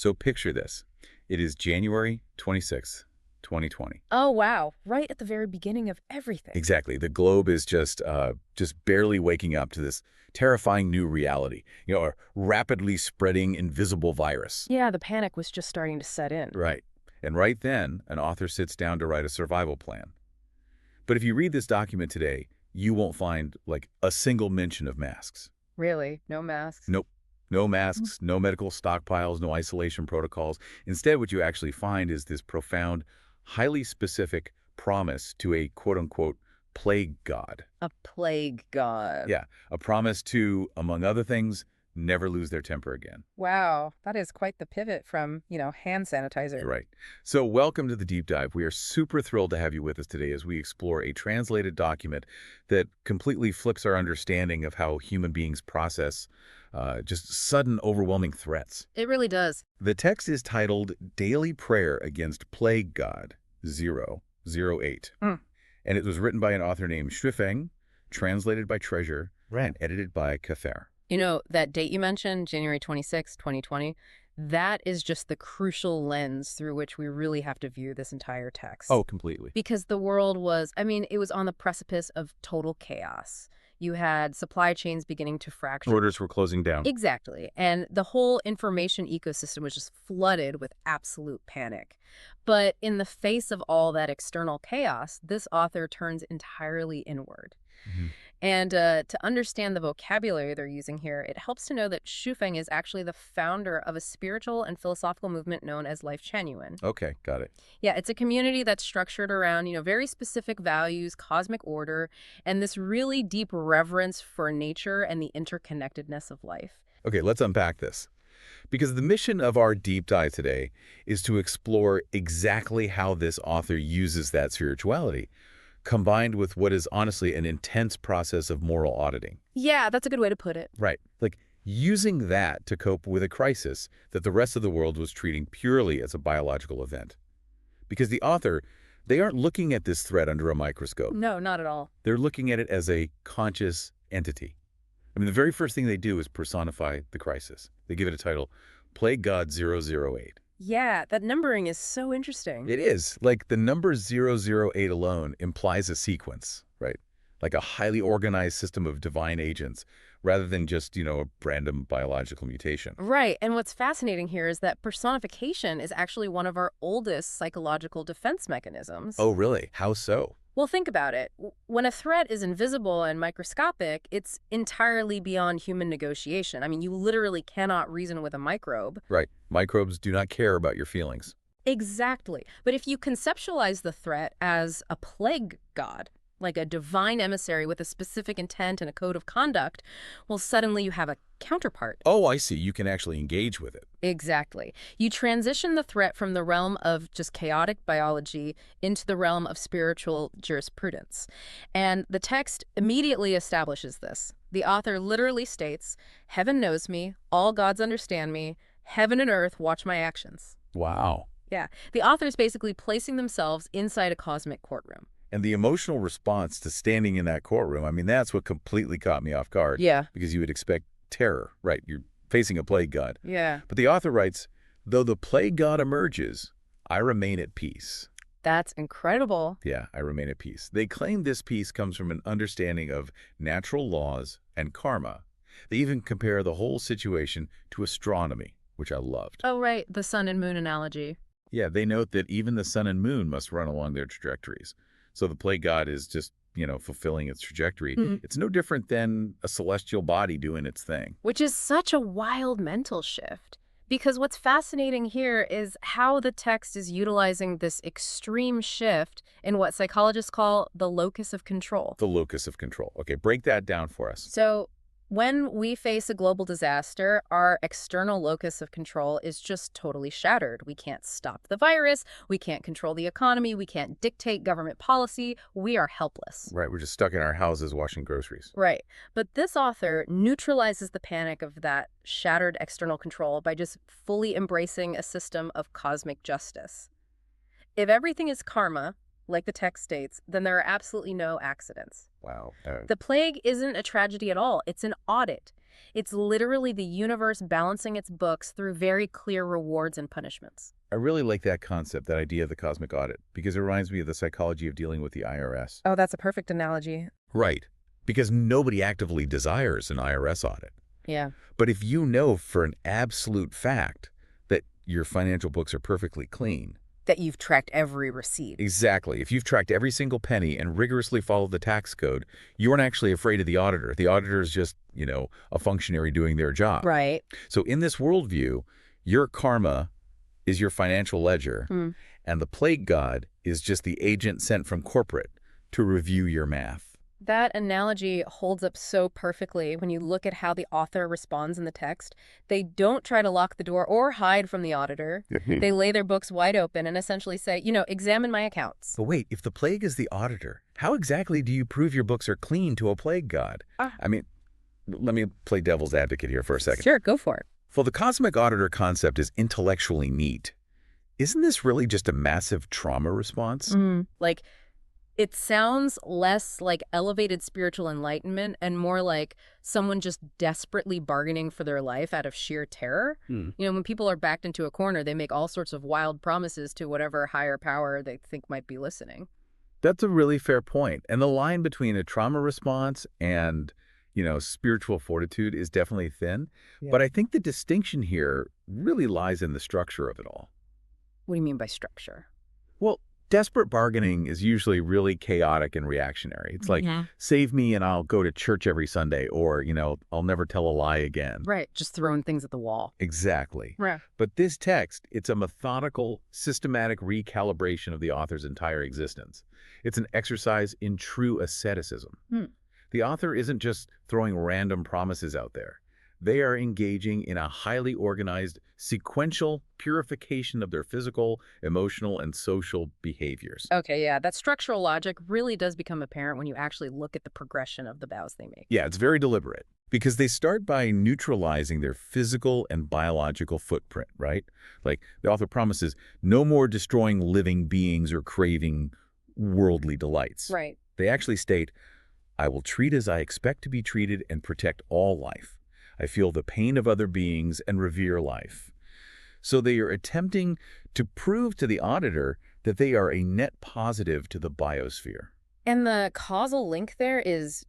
So picture this. It is January 26th, 2020. Oh, wow. Right at the very beginning of everything. Exactly. The globe is just barely waking up to this terrifying new reality. A rapidly spreading invisible virus. Yeah, the panic was just starting to set in. Right. And right then, an author sits down to write a survival plan. But if you read this document today, you won't find, like, a single mention of masks. Really? No masks? Nope. No masks, no medical stockpiles, no isolation protocols. Instead, what you actually find is this profound, highly specific promise to a quote-unquote plague god. A plague god. Yeah, a promise to, among other things, never lose their temper again. Wow, that is quite the pivot from, hand sanitizer. Right. So welcome to the Deep Dive. We are super thrilled to have you with us today as we explore a translated document that completely flips our understanding of how human beings process just sudden, overwhelming threats. It really does. The text is titled Daily Prayer Against Plague God 008. Mm. And it was written by an author named Shuifeng, translated by Treasure, Right. and edited by Kather. That date you mentioned, January 26, 2020, that is just the crucial lens through which we really have to view this entire text. Oh, completely. Because the world was, it was on the precipice of total chaos. You had supply chains beginning to fracture. Borders were closing down. Exactly. And the whole information ecosystem was just flooded with absolute panic. But in the face of all that external chaos, this author turns entirely inward. Mhm. And to understand the vocabulary they're using here, it helps to know that Shuifeng is actually the founder of a spiritual and philosophical movement known as Lifechanyuan. Okay, got it. Yeah, it's a community that's structured around, very specific values, cosmic order, and this really deep reverence for nature and the interconnectedness of life. Okay, let's unpack this. Because the mission of our deep dive today is to explore exactly how this author uses that spirituality, combined with what is honestly an intense process of moral auditing. Yeah, that's a good way to put it. Right. Like using that to cope with a crisis that the rest of the world was treating purely as a biological event. Because the author, they aren't looking at this threat under a microscope. No, not at all. They're looking at it as a conscious entity. The very first thing they do is personify the crisis. They give it a title, Plague God 008. Yeah, that numbering is so interesting. It is. Like the number 008 alone implies a sequence, right? Like a highly organized system of divine agents rather than just, a random biological mutation. Right, and what's fascinating here is that personification is actually one of our oldest psychological defense mechanisms. Oh, really? How so? Well, think about it. When a threat is invisible and microscopic, it's entirely beyond human negotiation. You literally cannot reason with a microbe. Right. Microbes do not care about your feelings. Exactly. But if you conceptualize the threat as a plague god, like a divine emissary with a specific intent and a code of conduct, well, suddenly you have a counterpart. Oh, I see. You can actually engage with it. Exactly. You transition the threat from the realm of just chaotic biology into the realm of spiritual jurisprudence. And the text immediately establishes this. The author literally states, "Heaven knows me, all gods understand me, heaven and earth watch my actions." Wow. Yeah. The author is basically placing themselves inside a cosmic courtroom. And the emotional response to standing in that courtroom, that's what completely caught me off guard. Yeah. Because you would expect terror, right? You're facing a plague god. Yeah. But the author writes, though the plague god emerges, I remain at peace. That's incredible. Yeah, I remain at peace. They claim this peace comes from an understanding of natural laws and karma. They even compare the whole situation to astronomy, which I loved. Oh, right. The sun and moon analogy. Yeah, they note that even the sun and moon must run along their trajectories. So the plague god is just, fulfilling its trajectory. It's no different than a celestial body doing its thing. Which is such a wild mental shift. Because what's fascinating here is how the text is utilizing this extreme shift in what psychologists call the locus of control. The locus of control. Okay, break that down for us. So when we face a global disaster, our external locus of control is just totally shattered. We can't stop the virus. We can't control the economy. We can't dictate government policy. We are helpless. Right, we're just stuck in our houses washing groceries. Right. But this author neutralizes the panic of that shattered external control by just fully embracing a system of cosmic justice. If everything is karma, like the text states, then there are absolutely no accidents. Wow. The plague isn't a tragedy at all. It's an audit. It's literally the universe balancing its books through very clear rewards and punishments. I really like that concept, that idea of the cosmic audit, because it reminds me of the psychology of dealing with the IRS. Oh, that's a perfect analogy. Right. Because nobody actively desires an IRS audit. Yeah. But if you know for an absolute fact that your financial books are perfectly clean. That you've tracked every receipt. Exactly. If you've tracked every single penny and rigorously followed the tax code, you aren't actually afraid of the auditor. The auditor is just, a functionary doing their job. Right. So in this worldview, your karma is your financial ledger, and the plague god is just the agent sent from corporate to review your math. That analogy holds up so perfectly when you look at how the author responds in the text. They don't try to lock the door or hide from the auditor. They lay their books wide open and essentially say, examine my accounts. But wait, if the plague is the auditor, how exactly do you prove your books are clean to a plague god? I mean, let me play devil's advocate here for a second. Sure, go for it. Well, the cosmic auditor concept is intellectually neat. Isn't this really just a massive trauma response? It sounds less like elevated spiritual enlightenment and more like someone just desperately bargaining for their life out of sheer terror. When people are backed into a corner, they make all sorts of wild promises to whatever higher power they think might be listening. That's a really fair point. And the line between a trauma response and, spiritual fortitude is definitely thin. Yeah. But I think the distinction here really lies in the structure of it all. What do you mean by structure? Well, desperate bargaining is usually really chaotic and reactionary. It's like, save me and I'll go to church every Sunday, or, I'll never tell a lie again. Right, just throwing things at the wall. Exactly. Yeah. But this text, it's a methodical, systematic recalibration of the author's entire existence. It's an exercise in true asceticism. The author isn't just throwing random promises out there. They are engaging in a highly organized, sequential purification of their physical, emotional, and social behaviors. Okay, yeah, that structural logic really does become apparent when you actually look at the progression of the vows they make. Yeah, it's very deliberate, because they start by neutralizing their physical and biological footprint, right? Like the author promises no more destroying living beings or craving worldly delights. Right. They actually state, I will treat as I expect to be treated and protect all life. I feel the pain of other beings and revere life. So they are attempting to prove to the auditor that they are a net positive to the biosphere. And the causal link there is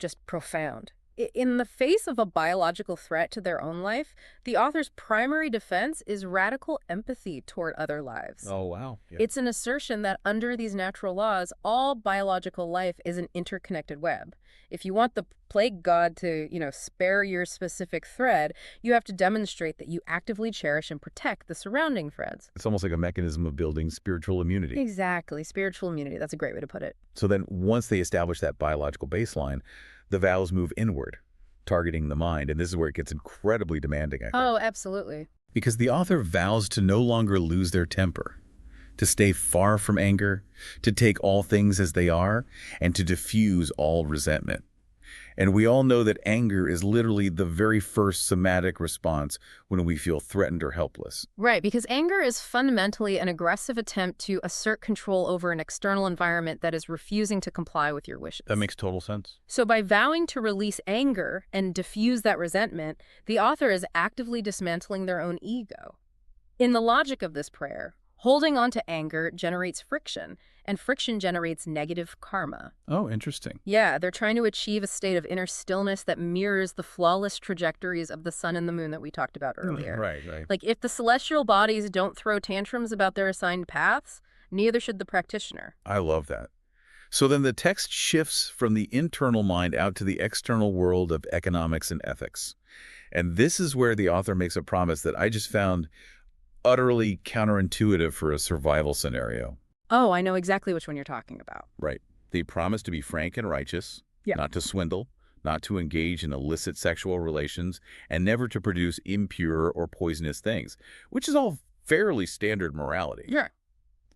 just profound. In the face of a biological threat to their own life, the author's primary defense is radical empathy toward other lives. Oh, wow. Yeah. It's an assertion that under these natural laws, all biological life is an interconnected web. If you want the plague god to, spare your specific thread, you have to demonstrate that you actively cherish and protect the surrounding threads. It's almost like a mechanism of building spiritual immunity. Exactly. Spiritual immunity. That's a great way to put it. So then once they establish that biological baseline, the vows move inward, targeting the mind. And this is where it gets incredibly demanding, I think. Oh, absolutely. Because the author vows to no longer lose their temper, to stay far from anger, to take all things as they are, and to diffuse all resentment. And we all know that anger is literally the very first somatic response when we feel threatened or helpless. Right, because anger is fundamentally an aggressive attempt to assert control over an external environment that is refusing to comply with your wishes. That makes total sense. So by vowing to release anger and diffuse that resentment, the author is actively dismantling their own ego. In the logic of this prayer, holding on to anger generates friction, and friction generates negative karma. Oh, interesting. Yeah, they're trying to achieve a state of inner stillness that mirrors the flawless trajectories of the sun and the moon that we talked about earlier. Right. Like, if the celestial bodies don't throw tantrums about their assigned paths, neither should the practitioner. I love that. So then the text shifts from the internal mind out to the external world of economics and ethics. And this is where the author makes a promise that I just found utterly counterintuitive for a survival scenario. Oh, I know exactly which one you're talking about. Right. They promise to be frank and righteous, not to swindle, not to engage in illicit sexual relations, and never to produce impure or poisonous things, which is all fairly standard morality. Yeah.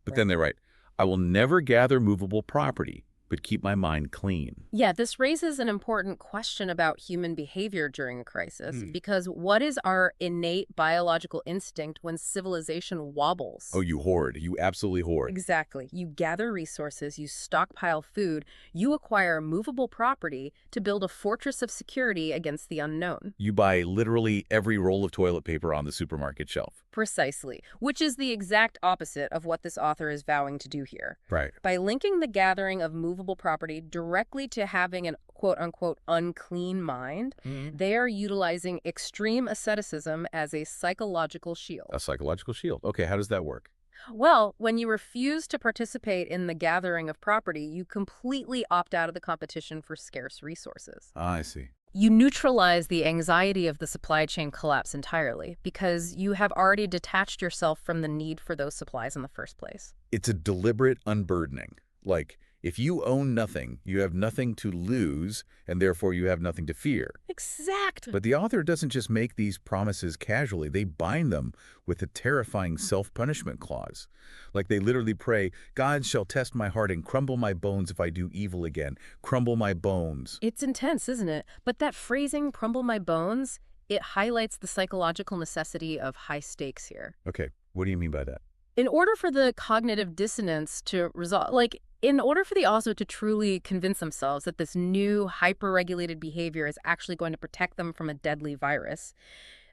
But then they write, I will never gather movable property, but keep my mind clean. Yeah, this raises an important question about human behavior during a crisis, because what is our innate biological instinct when civilization Oh, wobbles? you hoard. You absolutely hoard. Exactly. You gather resources, you stockpile food, you acquire movable property to build a fortress of security against the unknown. You buy literally every roll of toilet paper on the supermarket shelf. Precisely, which is the exact opposite of what this author is vowing to do here. Right. By linking the gathering of movable property directly to having an quote-unquote unclean mind, they are utilizing extreme asceticism as a psychological shield. A psychological shield. Okay, how does that work? Well, when you refuse to participate in the gathering of property, you completely opt out of the competition for scarce resources. Ah, I see. You neutralize the anxiety of the supply chain collapse entirely because you have already detached yourself from the need for those supplies in the first place. It's a deliberate unburdening. Like, if you own nothing, you have nothing to lose, and therefore you have nothing to fear. Exactly. But the author doesn't just make these promises casually. They bind them with a terrifying self-punishment clause. Like they literally pray, God shall test my heart and crumble my bones if I do evil again. Crumble my bones. It's intense, isn't it? But that phrasing, crumble my bones, it highlights the psychological necessity of high stakes here. Okay, what do you mean by that? In order for the cognitive dissonance to resolve, in order for the author to truly convince themselves that this new hyper-regulated behavior is actually going to protect them from a deadly virus,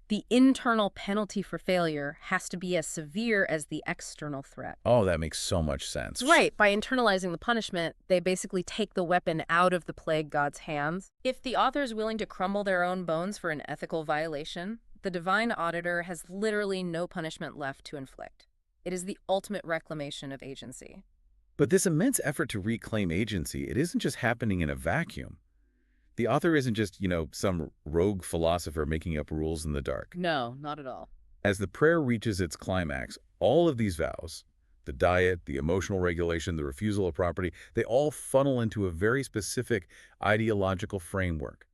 the internal penalty for failure has to be as severe as the external threat. Oh, that makes so much sense. Right. By internalizing the punishment, they basically take the weapon out of the plague god's hands. If the author is willing to crumble their own bones for an ethical violation, the divine auditor has literally no punishment left to inflict. It is the ultimate reclamation of agency. But this immense effort to reclaim agency, it isn't just happening in a vacuum. The author isn't just, some rogue philosopher making up rules in the dark. No, not at all. As the prayer reaches its climax, all of these vows, the diet, the emotional regulation, the refusal of property, they all funnel into a very specific ideological framework.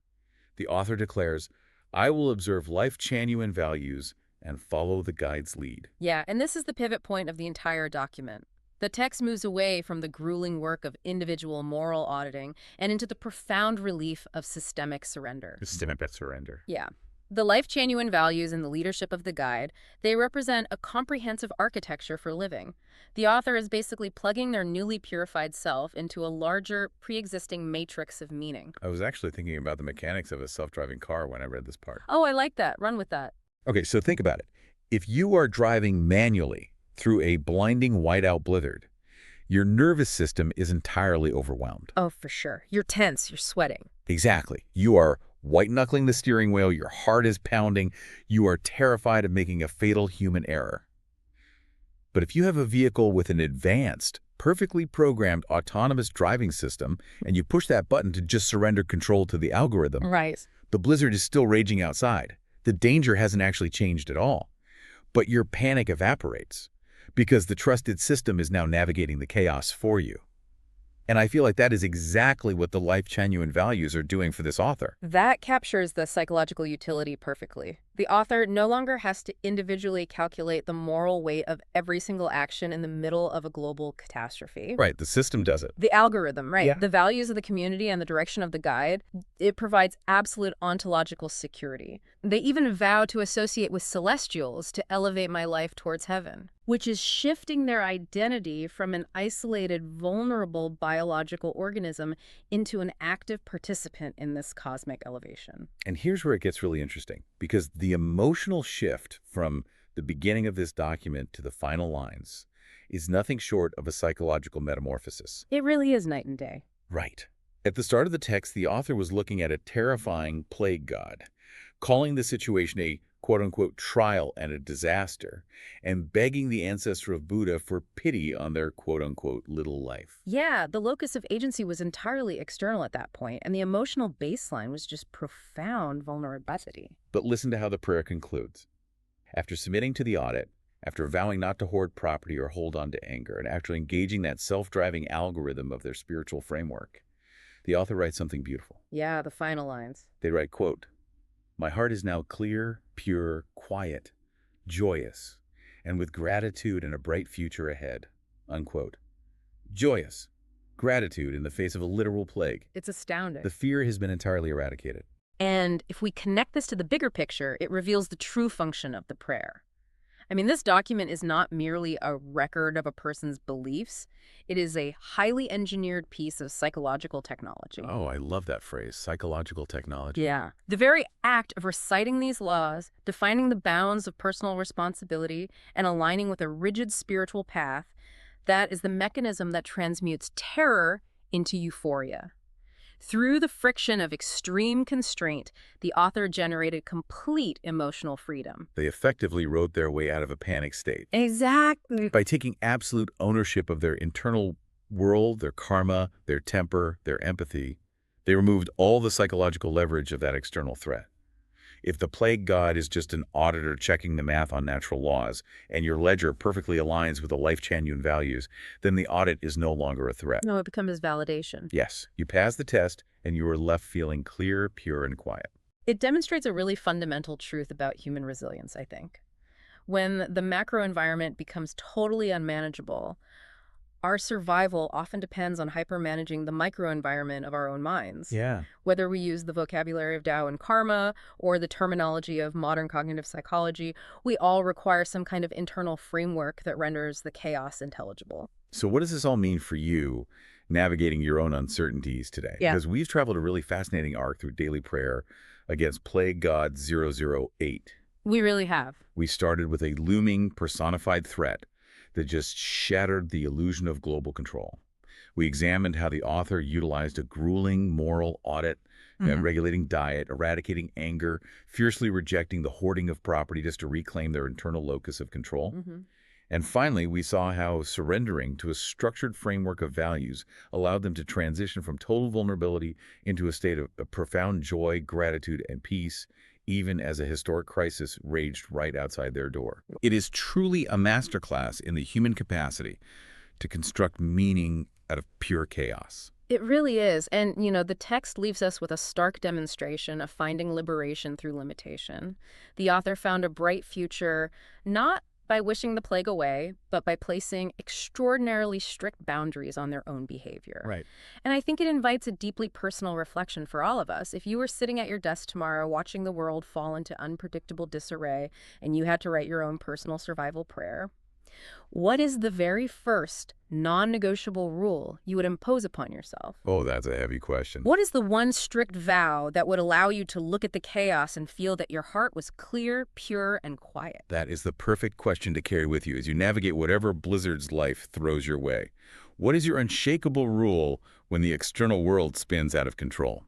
The author declares, I will observe Lifechanyuan values and follow the guide's lead. Yeah, and this is the pivot point of the entire document. The text moves away from the grueling work of individual moral auditing and into the profound relief of systemic surrender. Systemic surrender. Yeah. The Lifechanyuan values in the leadership of the guide, they represent a comprehensive architecture for living. The author is basically plugging their newly purified self into a larger, pre-existing matrix of meaning. I was actually thinking about the mechanics of a self-driving car when I read this part. Oh, I like that. Run with that. Okay, so think about it. If you are driving manually through a blinding whiteout blizzard, your nervous system is entirely overwhelmed. Oh, for sure. You're tense. You're sweating. Exactly. You are white-knuckling the steering wheel, your heart is pounding, you are terrified of making a fatal human error. But if you have a vehicle with an advanced, perfectly programmed autonomous driving system, and you push that button to just surrender control to the algorithm, Right. the blizzard is still raging outside. The danger hasn't actually changed at all. But your panic evaporates because the trusted system is now navigating the chaos for you. And I feel like that is exactly what the Lifechanyuan values are doing for this author. That captures the psychological utility perfectly. The author no longer has to individually calculate the moral weight of every single action in the middle of a global catastrophe. Right, the system does it. The algorithm, right? Yeah. The values of the community and the direction of the guide, it provides absolute ontological security. They even vow to associate with celestials to elevate my life towards heaven, which is shifting their identity from an isolated, vulnerable biological organism into an active participant in this cosmic elevation. And here's where it gets really interesting, because the emotional shift from the beginning of this document to the final lines is nothing short of a psychological metamorphosis. It really is night and day. Right. At the start of the text, the author was looking at a terrifying plague god, calling the situation a quote-unquote trial and a disaster, and begging the ancestor of Buddha for pity on their quote-unquote little life. Yeah, the locus of agency was entirely external at that point, and the emotional baseline was just profound vulnerability. But listen to how the prayer concludes. After submitting to the audit, after vowing not to hoard property or hold on to anger, and after engaging that self-driving algorithm of their spiritual framework, the author writes something beautiful. Yeah, the final lines. They write, quote, my heart is now clear, pure, quiet, joyous, and with gratitude and a bright future ahead, unquote. Joyous. Gratitude in the face of a literal plague. It's astounding. The fear has been entirely eradicated. And if we connect this to the bigger picture, it reveals the true function of the prayer. I mean, this document is not merely a record of a person's beliefs. It is a highly engineered piece of psychological technology. Oh, I love that phrase, psychological technology. Yeah. The very act of reciting these laws, defining the bounds of personal responsibility, and aligning with a rigid spiritual path, that is the mechanism that transmutes terror into euphoria. Through the friction of extreme constraint, the author generated complete emotional freedom. They effectively wrote their way out of a panic state. Exactly. By taking absolute ownership of their internal world, their karma, their temper, their empathy, they removed all the psychological leverage of that external threat. If the plague god is just an auditor checking the math on natural laws, and your ledger perfectly aligns with the Lifechanyuan values, then the audit is no longer a threat. No, it becomes validation. Yes, you pass the test, and you are left feeling clear, pure, and quiet. It demonstrates a really fundamental truth about human resilience, I think. When the macro environment becomes totally unmanageable, our survival often depends on hyper-managing the microenvironment of our own minds. Yeah. Whether we use the vocabulary of Tao and karma or the terminology of modern cognitive psychology, we all require some kind of internal framework that renders the chaos intelligible. So what does this all mean for you navigating your own uncertainties today? Yeah. Because we've traveled a really fascinating arc through daily prayer against Plague God 008. We really have. We started with a looming personified threat that just shattered the illusion of global control. We examined how the author utilized a grueling moral audit, regulating diet, eradicating anger, fiercely rejecting the hoarding of property just to reclaim their internal locus of control. And finally, we saw how surrendering to a structured framework of values allowed them to transition from total vulnerability into a state of profound joy, gratitude, and peace, even as a historic crisis raged right outside their door. It is truly a masterclass in the human capacity to construct meaning out of pure chaos. It really is. And, the text leaves us with a stark demonstration of finding liberation through limitation. The author found a bright future, not by wishing the plague away, but by placing extraordinarily strict boundaries on their own behavior. Right. And I think it invites a deeply personal reflection for all of us. If you were sitting at your desk tomorrow watching the world fall into unpredictable disarray and you had to write your own personal survival prayer, what is the very first non-negotiable rule you would impose upon yourself? Oh, that's a heavy question. What is the one strict vow that would allow you to look at the chaos and feel that your heart was clear, pure, and quiet? That is the perfect question to carry with you as you navigate whatever blizzard's life throws your way. What is your unshakable rule when the external world spins out of control?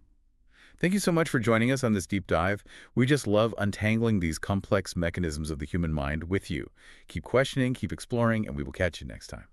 Thank you so much for joining us on this deep dive. We just love untangling these complex mechanisms of the human mind with you. Keep questioning, keep exploring, and we will catch you next time.